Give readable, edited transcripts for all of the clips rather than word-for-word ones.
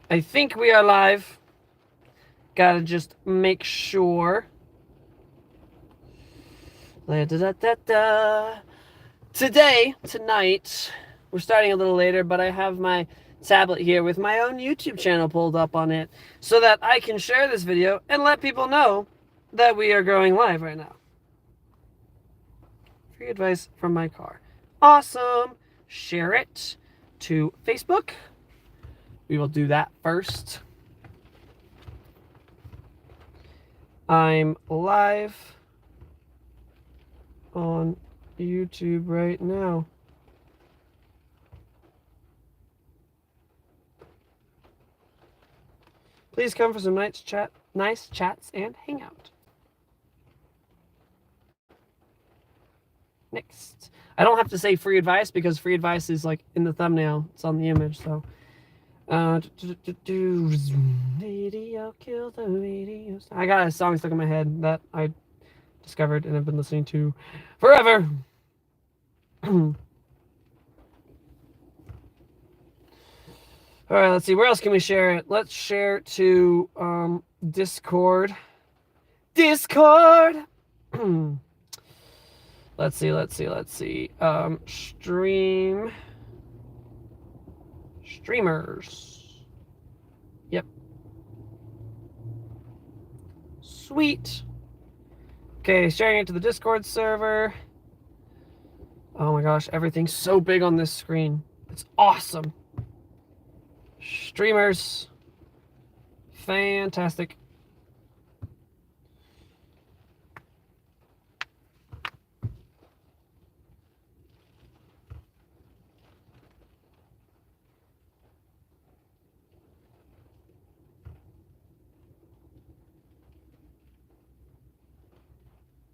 I think we are live. Gotta just make sure. Tonight, we're starting a little later, but I have my tablet here with my own YouTube channel pulled up on it so that I can share this video and let people know that we are going live right now. Free advice from my car. Awesome. Share it to Facebook. We will do that first. I'm live on YouTube right now. Please come for some nice chats and hangout. Next. I don't have to say free advice because free advice is like in the thumbnail. It's on the image, so. Video kill the radio. I got a song stuck in my head that I discovered and have been listening to forever. All right, let's see. Where else can we share it? Let's share it to Discord. Discord! Let's see. Streamers. Yep. Sweet. Okay, sharing it to the Discord server. Oh my gosh, everything's so big on this screen. It's awesome. Streamers. Fantastic.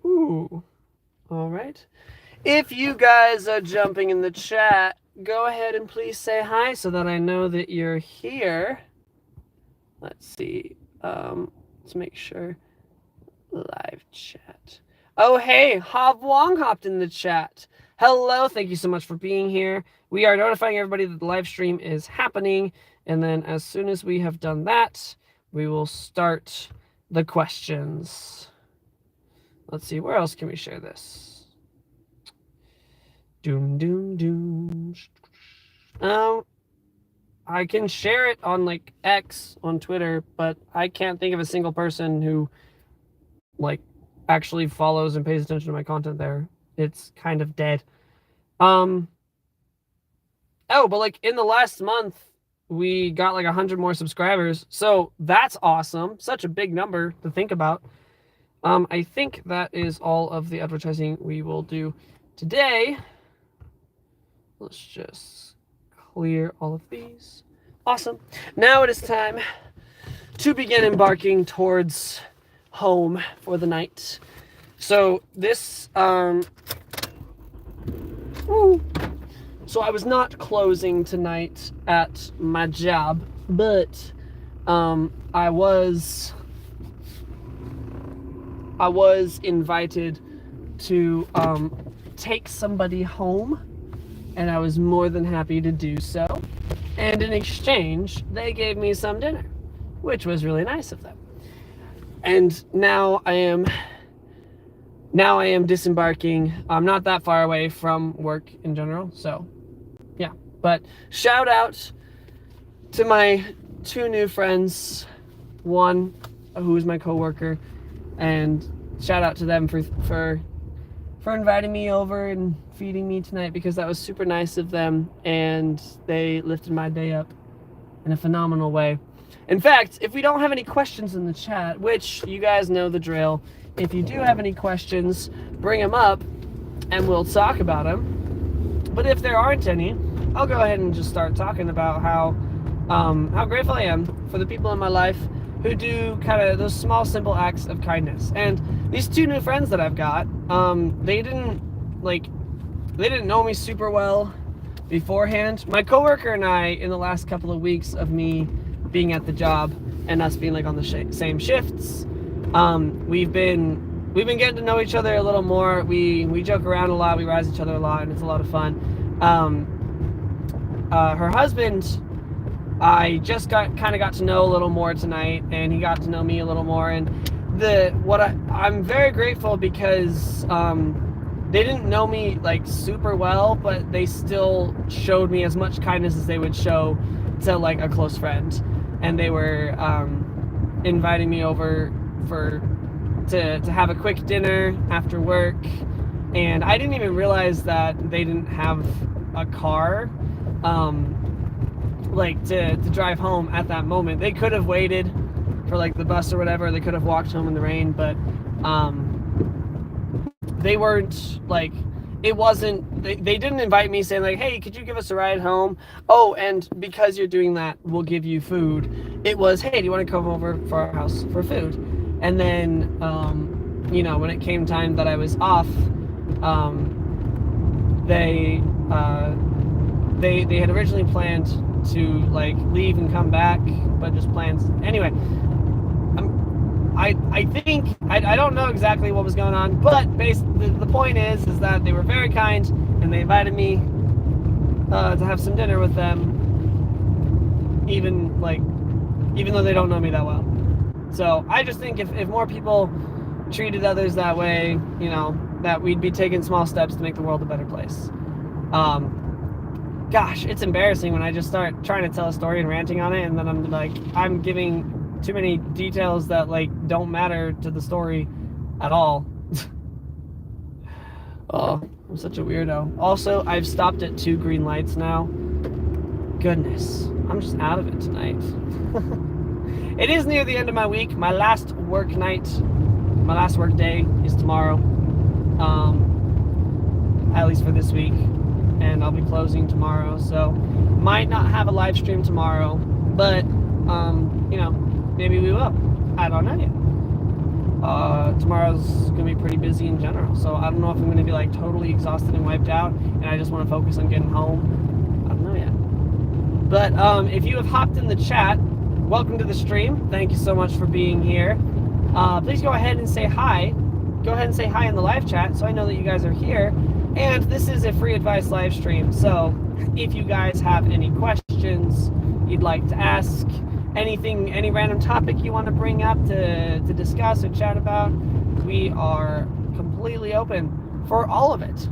Ooh. All right. If you guys are jumping in the chat, go ahead and please say hi so that I know that you're here. Let's see. Let's make sure. Live chat. Oh, hey, Hav Wong hopped in the chat. Hello, thank you so much for being here. We are notifying everybody that the live stream is happening, and then as soon as we have done that, we will start the questions. Let's see, where else can we share this? Doom, doom, doom. I can share it on like X on Twitter, but I can't think of a single person who like actually follows and pays attention to my content there. It's kind of dead. Oh, but like in the last month, we got like 100 more subscribers. So that's awesome. Such a big number to think about. I think that is all of the advertising we will do today. Let's just clear all of these. Awesome. Now it is time to begin embarking towards home for the night. So this, so I was not closing tonight at my job, but I was invited to take somebody home, and I was more than happy to do so. And in exchange, they gave me some dinner, which was really nice of them. And now I am disembarking. I'm not that far away from work in general, so yeah. But shout out to my two new friends, one who is my coworker, and shout out to them for inviting me over and feeding me tonight, because that was super nice of them, and they lifted my day up in a phenomenal way. In fact, if we don't have any questions in the chat, which you guys know the drill, if you do have any questions, bring them up and we'll talk about them. But if there aren't any, I'll go ahead and just start talking about how grateful I am for the people in my life who do kind of those small, simple acts of kindness. And these two new friends that I've got, they didn't know me super well beforehand. My coworker and I, in the last couple of weeks of me being at the job and us being like on the same shifts, we've been getting to know each other a little more. We joke around a lot, we rise each other a lot, and it's a lot of fun. Her husband I just kind of got to know a little more tonight, and he got to know me a little more. And I'm very grateful because they didn't know me like super well, but they still showed me as much kindness as they would show to like a close friend, and they were inviting me over to have a quick dinner after work. And I didn't even realize that they didn't have a car like to drive home at that moment. They could have waited for like the bus or whatever. They could have walked home in the rain, but they weren't like, it wasn't, they didn't invite me saying like, hey, could you give us a ride home? Oh, and because you're doing that, we'll give you food. It was, hey, do you want to come over for our house for food? And then, you know, when it came time that I was off, they had originally planned to like leave and come back, but just plans. Anyway, I think I don't know exactly what was going on, but the point is that they were very kind, and they invited me to have some dinner with them, even though they don't know me that well. So I just think if more people treated others that way, you know, that we'd be taking small steps to make the world a better place. Gosh, it's embarrassing when I just start trying to tell a story and ranting on it, and then I'm giving too many details that like don't matter to the story at all. Oh, I'm such a weirdo. Also, I've stopped at 2 green lights now. Goodness, I'm just out of it tonight. It is near the end of my week. My last work night, my last work day is tomorrow. At least for this week. And I'll be closing tomorrow, so might not have a live stream tomorrow, but you know, maybe we will. I don't know yet. Tomorrow's gonna be pretty busy in general, so I don't know if I'm gonna be like totally exhausted and wiped out, and I just want to focus on getting home. I don't know yet. But if you have hopped in the chat, welcome to the stream. Thank you so much for being here. Please go ahead and say hi. Go ahead and say hi in the live chat, so I know that you guys are here. And this is a free advice live stream, so if you guys have any questions you'd like to ask, anything, any random topic you want to bring up to discuss or chat about, we are completely open for all of it.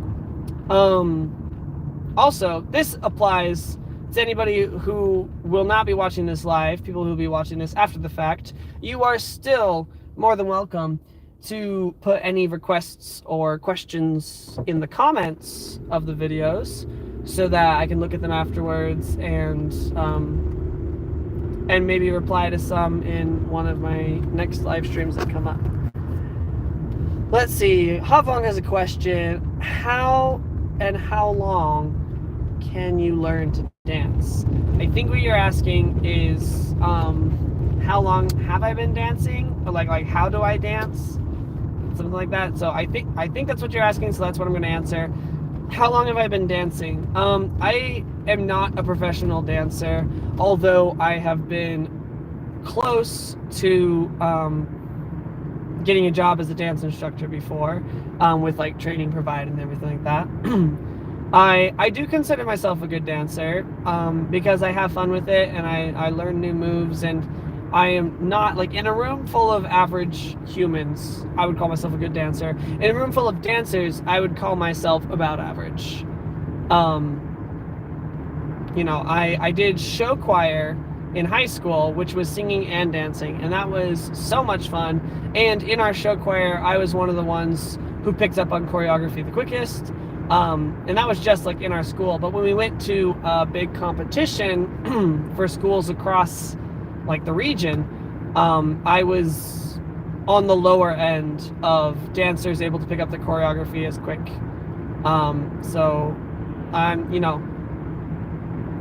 Also, this applies to anybody who will not be watching this live, people who will be watching this after the fact. You are still more than welcome to put any requests or questions in the comments of the videos so that I can look at them afterwards and maybe reply to some in one of my next live streams that come up. Let's see, Havong has a question. How long can you learn to dance? I think what you're asking is how long have I been dancing? Or like how do I dance? Something like that. So I think that's what you're asking, so that's what I'm going to answer. How long have I been dancing? I am not a professional dancer, although I have been close to getting a job as a dance instructor before, with like training provided and everything like that. I do consider myself a good dancer because I have fun with it, and I learn new moves, and I am not, like, in a room full of average humans, I would call myself a good dancer. In a room full of dancers, I would call myself about average. You know, I did show choir in high school, which was singing and dancing, and that was so much fun. And in our show choir, I was one of the ones who picked up on choreography the quickest. And that was just like in our school. But when we went to a big competition for schools across like the region, I was on the lower end of dancers able to pick up the choreography as quick. So I'm, you know,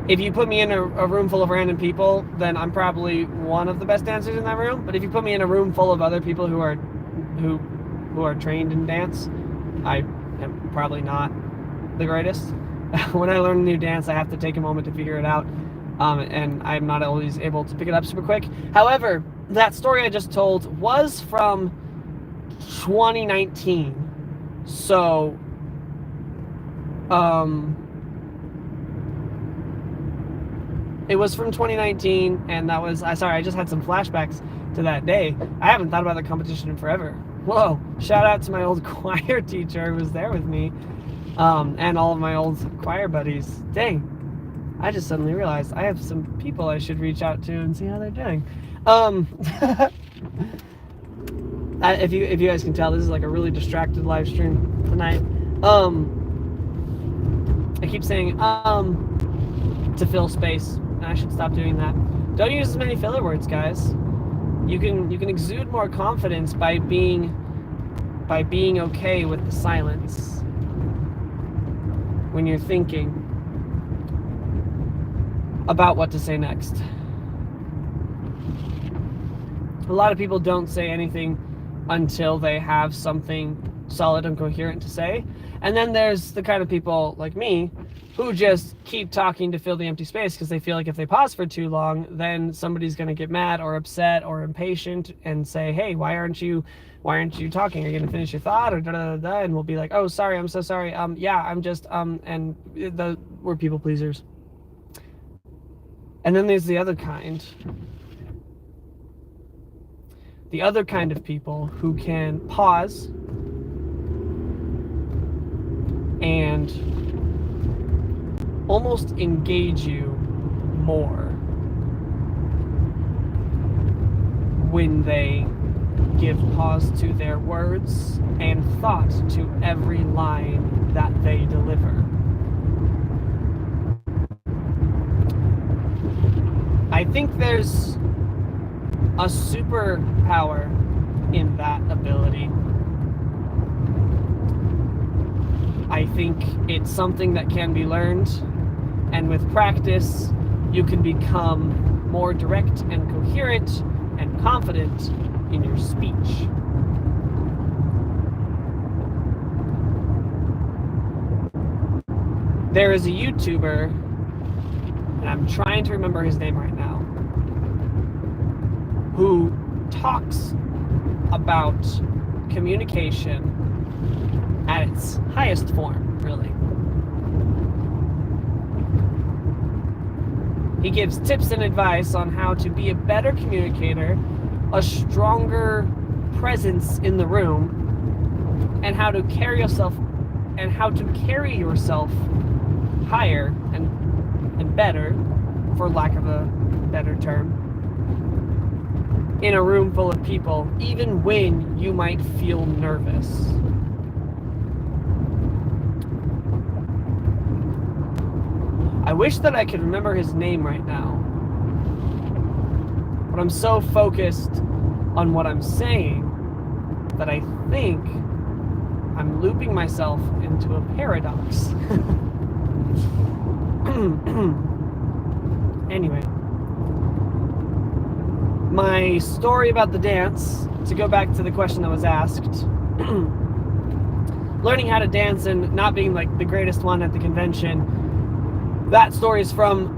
if you put me in a room full of random people, then I'm probably one of the best dancers in that room. But if you put me in a room full of other people who are trained in dance, I am probably not the greatest. When I learn a new dance, I have to take a moment to figure it out. And I'm not always able to pick it up super quick. However, that story I just told was from 2019. So, It was from 2019, and that was, I just had some flashbacks to that day. I haven't thought about the competition in forever. Whoa, shout out to my old choir teacher who was there with me, and all of my old choir buddies. Dang, I just suddenly realized I have some people I should reach out to and see how they're doing. If you guys can tell, this is like a really distracted live stream tonight. I keep saying to fill space, and I should stop doing that. Don't use as many filler words, guys. You can exude more confidence by being okay with the silence when you're thinking about what to say next. A lot of people don't say anything until they have something solid and coherent to say. And then there's the kind of people like me who just keep talking to fill the empty space because they feel like if they pause for too long, then somebody's going to get mad or upset or impatient and say, hey, why aren't you talking? Are you going to finish your thought or da da da da? And we'll be like, oh, sorry, I'm so sorry. Yeah, I'm just, and we're people pleasers. And then there's the other kind. The other kind of people who can pause and almost engage you more when they give pause to their words and thought to every line that they deliver. I think there's a superpower in that ability. I think it's something that can be learned, and with practice, you can become more direct and coherent and confident in your speech. There is a YouTuber, and I'm trying to remember his name right now, who talks about communication at its highest form, really. He gives tips and advice on how to be a better communicator, a stronger presence in the room, and how to carry yourself higher and better, for lack of a better term, in a room full of people, even when you might feel nervous. I wish that I could remember his name right now, but I'm so focused on what I'm saying that I think I'm looping myself into a paradox. Anyway, my story about the dance, to go back to the question that was asked, learning how to dance and not being like the greatest one at the convention, that story is from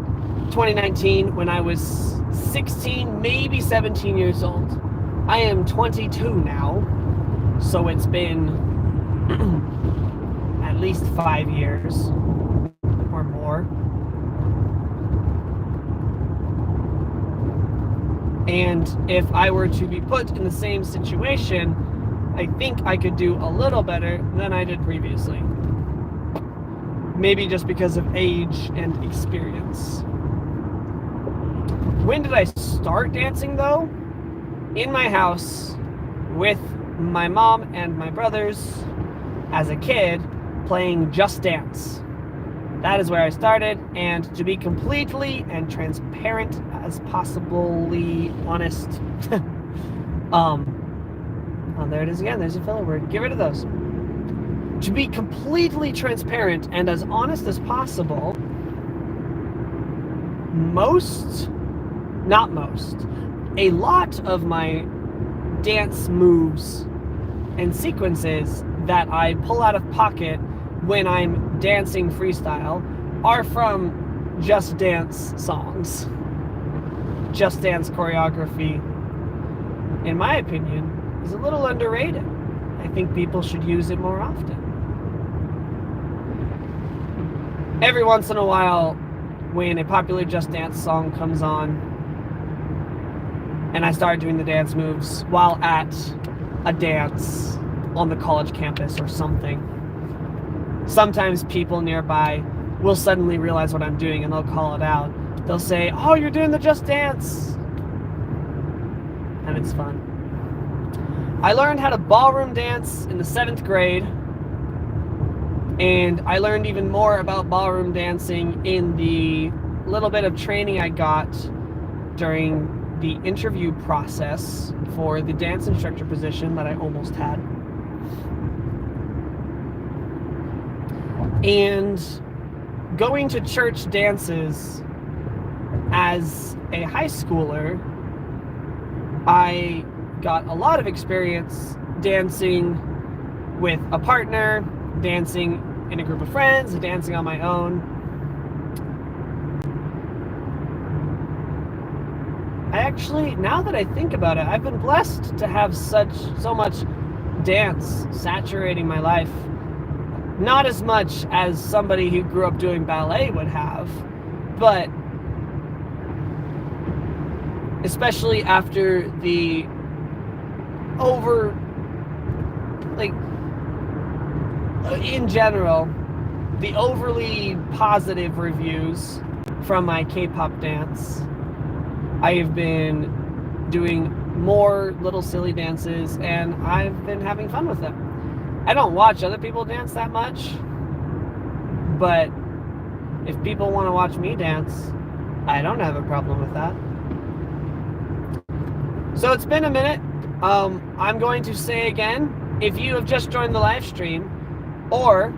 2019 when I was 16, maybe 17 years old. I am 22 now, so it's been at least 5 years or more. And if I were to be put in the same situation, I think I could do a little better than I did previously. Maybe just because of age and experience. When did I start dancing though? In my house with my mom and my brothers as a kid playing Just Dance. That is where I started, and to be completely and transparent as possibly honest. Oh, there it is again. There's a filler word. Get rid of those. To be completely transparent and as honest as possible, a lot of my dance moves and sequences that I pull out of pocket when I'm dancing freestyle are from Just Dance songs. Just Dance choreography, in my opinion, is a little underrated. I think people should use it more often. Every once in a while, when a popular Just Dance song comes on and I start doing the dance moves while at a dance on the college campus or something. Sometimes people nearby will suddenly realize what I'm doing and they'll call it out. They'll say, "Oh, you're doing the Just Dance." And it's fun. I learned how to ballroom dance in the 7th grade. And I learned even more about ballroom dancing in the little bit of training I got during the interview process for the dance instructor position that I almost had. And going to church dances as a high schooler, I got a lot of experience dancing with a partner, dancing in a group of friends, dancing on my own. I actually, now that I think about it, I've been blessed to have so much dance saturating my life. Not as much as somebody who grew up doing ballet would have, but especially after the in general, the overly positive reviews from my K-pop dance, I have been doing more little silly dances and I've been having fun with them. I don't watch other people dance that much, but if people want to watch me dance, I don't have a problem with that. So it's been a minute. I'm going to say again, if you have just joined the live stream, or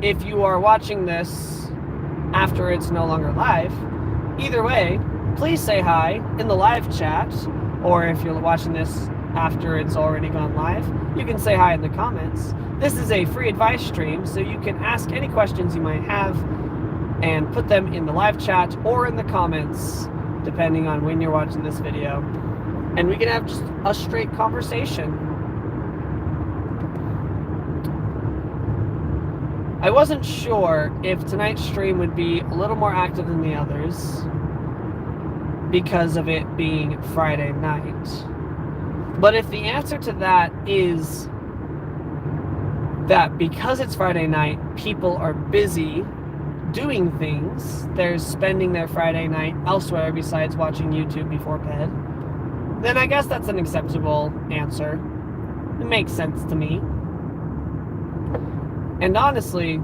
if you are watching this after it's no longer live, either way, please say hi in the live chat, or if you're watching this after it's already gone live, you can say hi in the comments. This is a free advice stream, so you can ask any questions you might have and put them in the live chat or in the comments, depending on when you're watching this video. And we can have just a straight conversation. I wasn't sure if tonight's stream would be a little more active than the others because of it being Friday night. But if the answer to that is that because it's Friday night, people are busy doing things, they're spending their Friday night elsewhere besides watching YouTube before bed, then I guess that's an acceptable answer. It makes sense to me. And honestly,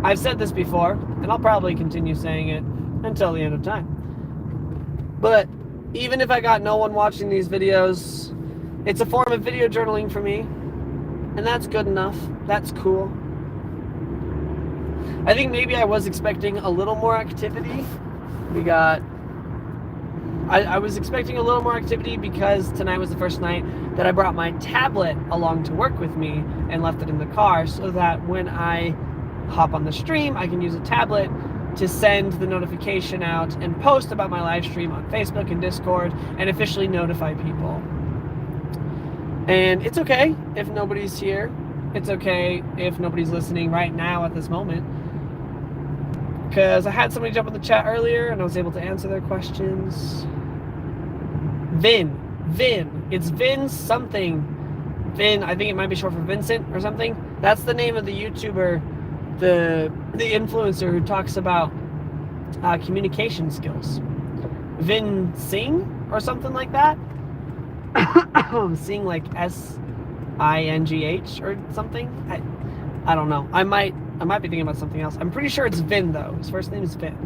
I've said this before, and I'll probably continue saying it until the end of time. But even if I got no one watching these videos, it's a form of video journaling for me, and that's good enough. That's cool. I think maybe I was expecting a little more activity. I was expecting a little more activity because tonight was the first night that I brought my tablet along to work with me and left it in the car so that when I hop on the stream, I can use a tablet to send the notification out and post about my live stream on Facebook and Discord and officially notify people. And it's okay if nobody's here. It's okay if nobody's listening right now at this moment. Because I had somebody jump in the chat earlier and I was able to answer their questions. Vin. It's Vin something. Vin, I think it might be short for Vincent or something. That's the name of the YouTuber, the influencer who talks about communication skills. Vin Singh or something like that. Sing like S-I-N-G-H or something. I don't know. I might be thinking about something else. I'm pretty sure it's Vin though. His first name is Vin.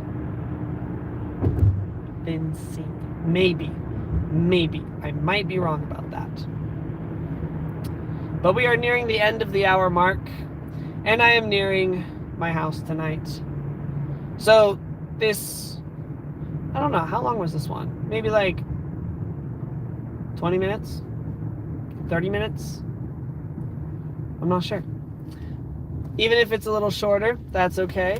Vin Singh. Maybe. I might be wrong about that. But we are nearing the end of the hour mark, and I am nearing my house tonight. So this, I don't know, how long was this one? Maybe like 20 minutes? 30 minutes? I'm not sure. Even if it's a little shorter, that's okay.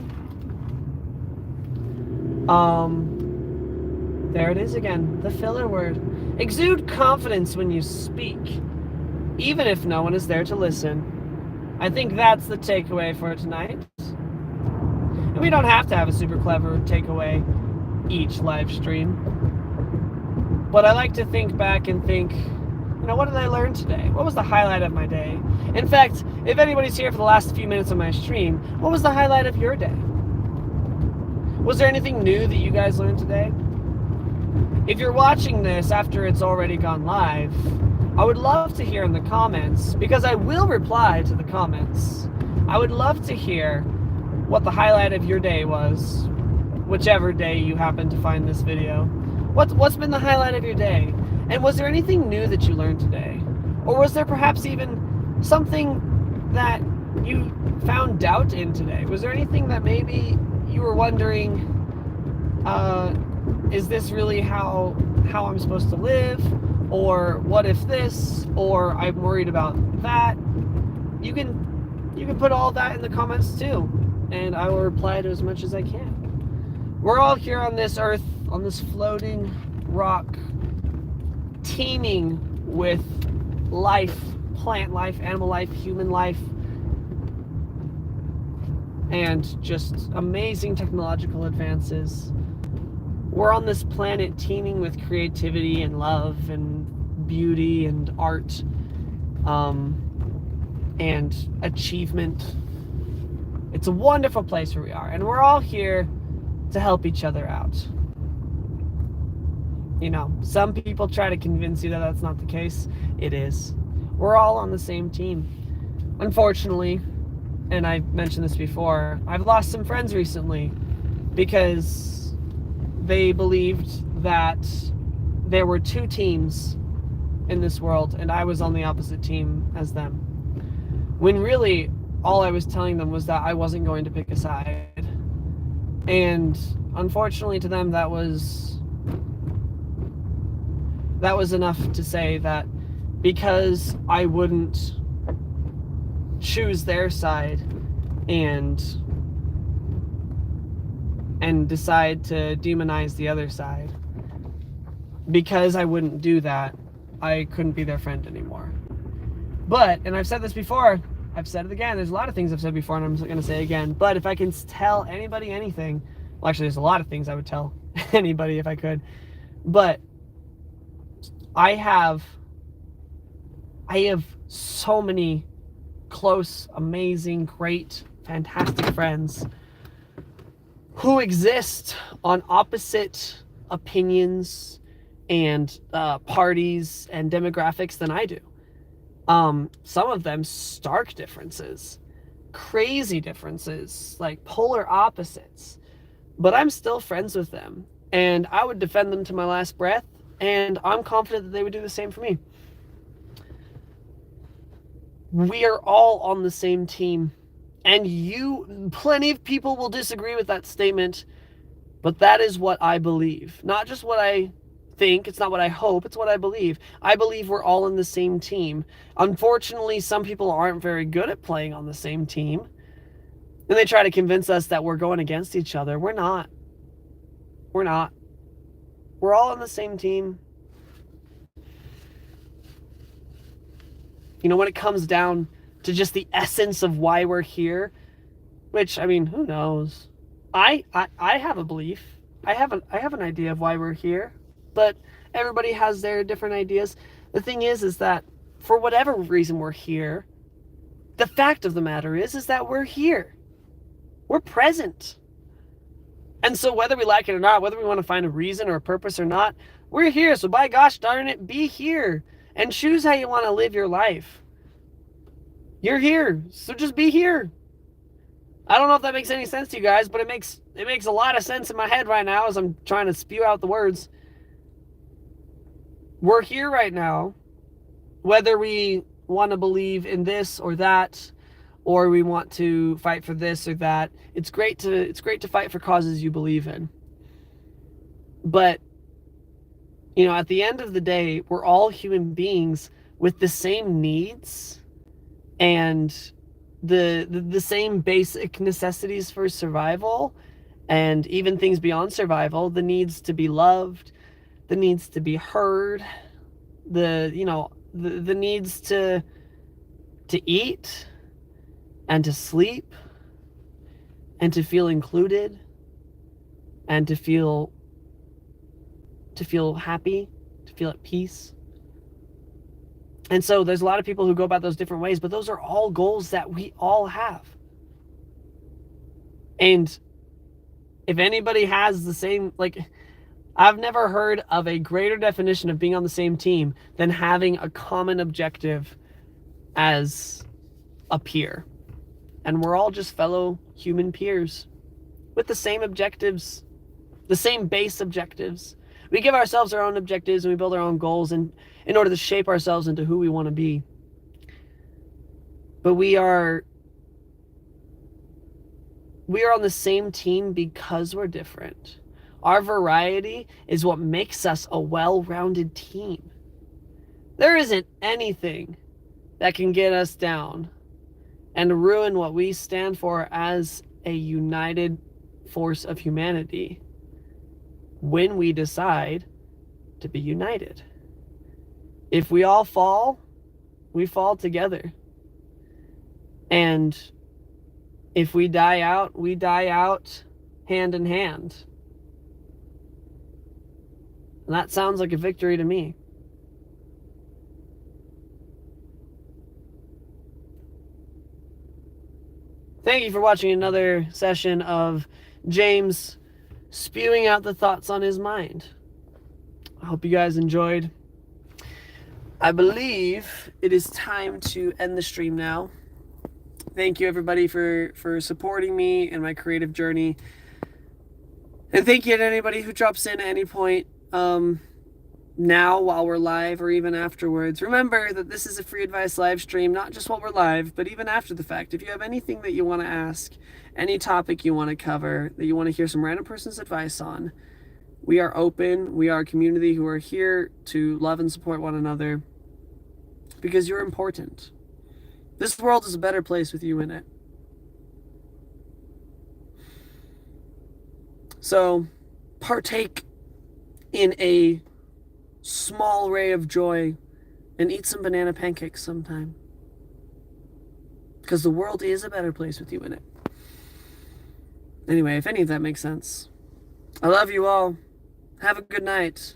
There it is again, the filler word. Exude confidence when you speak, even if no one is there to listen. I think that's the takeaway for tonight. And We don't have to have a super clever takeaway each live stream. But I like to think back and think, what did I learn today? What was the highlight of my day? In fact, if anybody's here for the last few minutes of my stream, what was the highlight of your day? Was there anything new that you guys learned today? If you're watching this after it's already gone live, I would love to hear in the comments, because I will reply to the comments. I would love to hear what the highlight of your day was, whichever day you happen to find this video. What's been the highlight of your day? And was there anything new that you learned today? Or was there perhaps even something that you found doubt in today? Was there anything that maybe you were wondering, is this really how I'm supposed to live? Or what if this? Or I'm worried about that? You can put all that in the comments too, and I will reply to as much as I can. We're all here on this earth, on this floating rock, teeming with life, plant life, animal life, human life, and just amazing technological advances. We're on this planet teeming with creativity and love and beauty and art, and achievement. It's a wonderful place where we are, and we're all here to help each other out. Some people try to convince you that that's not the case. It is. We're all on the same team. Unfortunately, and I mentioned this before, I've lost some friends recently because they believed that there were two teams in this world and I was on the opposite team as them. When really, all I was telling them was that I wasn't going to pick a side. And unfortunately to them, that was enough to say that because I wouldn't choose their side and decide to demonize the other side, because I wouldn't do that, I couldn't be their friend anymore. But, and I've said this before, I've said it again, there's a lot of things I've said before and I'm going to say again, but if I can tell anybody anything, well, actually there's a lot of things I would tell anybody if I could, but I have so many close, amazing, great, fantastic friends who exist on opposite opinions and parties and demographics than I do. Some of them stark differences, crazy differences, like polar opposites, but I'm still friends with them and I would defend them to my last breath, and I'm confident that they would do the same for me. We are all on the same team, and plenty of people will disagree with that statement, but that is what I believe. Not just what I think, it's not what I hope, it's what I believe. I believe we're all in the same team. Unfortunately, some people aren't very good at playing on the same team, and they try to convince us that we're going against each other. We're not. We're not. We're all on the same team. When it comes down to just the essence of why we're here, which, I mean, who knows? I have a belief. I have an idea of why we're here, but everybody has their different ideas. The thing is that for whatever reason we're here, the fact of the matter is that we're here. We're present. And so whether we like it or not, whether we want to find a reason or a purpose or not, we're here. So by gosh darn it, be here and choose how you want to live your life. You're here, so just be here. I don't know if that makes any sense to you guys, but it makes a lot of sense in my head right now as I'm trying to spew out the words. We're here right now, whether we want to believe in this or that, or we want to fight for this or that. It's great to fight for causes you believe in. But at the end of the day, we're all human beings with the same needs and the same basic necessities for survival, and even things beyond survival, the needs to be loved, the needs to be heard, the needs to eat and to sleep and to feel included and to feel happy, to feel at peace. And so there's a lot of people who go about those different ways, but those are all goals that we all have. And if anybody has the same, like, I've never heard of a greater definition of being on the same team than having a common objective as a peer. And we're all just fellow human peers with the same objectives, the same base objectives. We give ourselves our own objectives and we build our own goals in order to shape ourselves into who we want to be. But we are on the same team because we're different. Our variety is what makes us a well-rounded team. There isn't anything that can get us down and ruin what we stand for as a united force of humanity when we decide to be united. If we all fall, we fall together. And if we die out, we die out hand in hand. And that sounds like a victory to me. Thank you for watching another session of James spewing out the thoughts on his mind. I hope you guys enjoyed. I believe it is time to end the stream now. Thank you everybody for supporting me in my creative journey. And thank you to anybody who drops in at any point now while we're live or even afterwards. Remember that this is a free advice live stream, not just while we're live, but even after the fact. If you have anything that you want to ask, any topic you want to cover, that you want to hear some random person's advice on, we are open. We are a community who are here to love and support one another because you're important. This world is a better place with you in it. So partake in a small ray of joy and eat some banana pancakes sometime. Because the world is a better place with you in it. Anyway, if any of that makes sense. I love you all. Have a good night.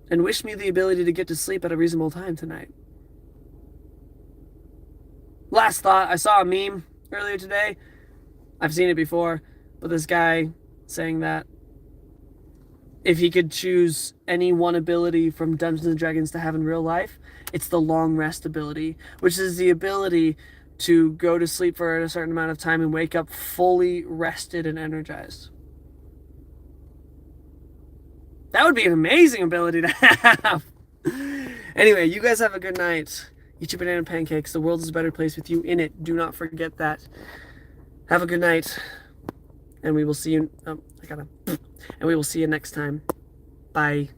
And wish me the ability to get to sleep at a reasonable time tonight. Last thought, I saw a meme earlier today. I've seen it before, but this guy saying that if he could choose any one ability from Dungeons & Dragons to have in real life, it's the long rest ability, which is the ability to go to sleep for a certain amount of time and wake up fully rested and energized. That would be an amazing ability to have. Anyway, you guys have a good night. Eat your banana pancakes. The world is a better place with you in it. Do not forget that. Have a good night. And we will see you. And we will see you next time. Bye.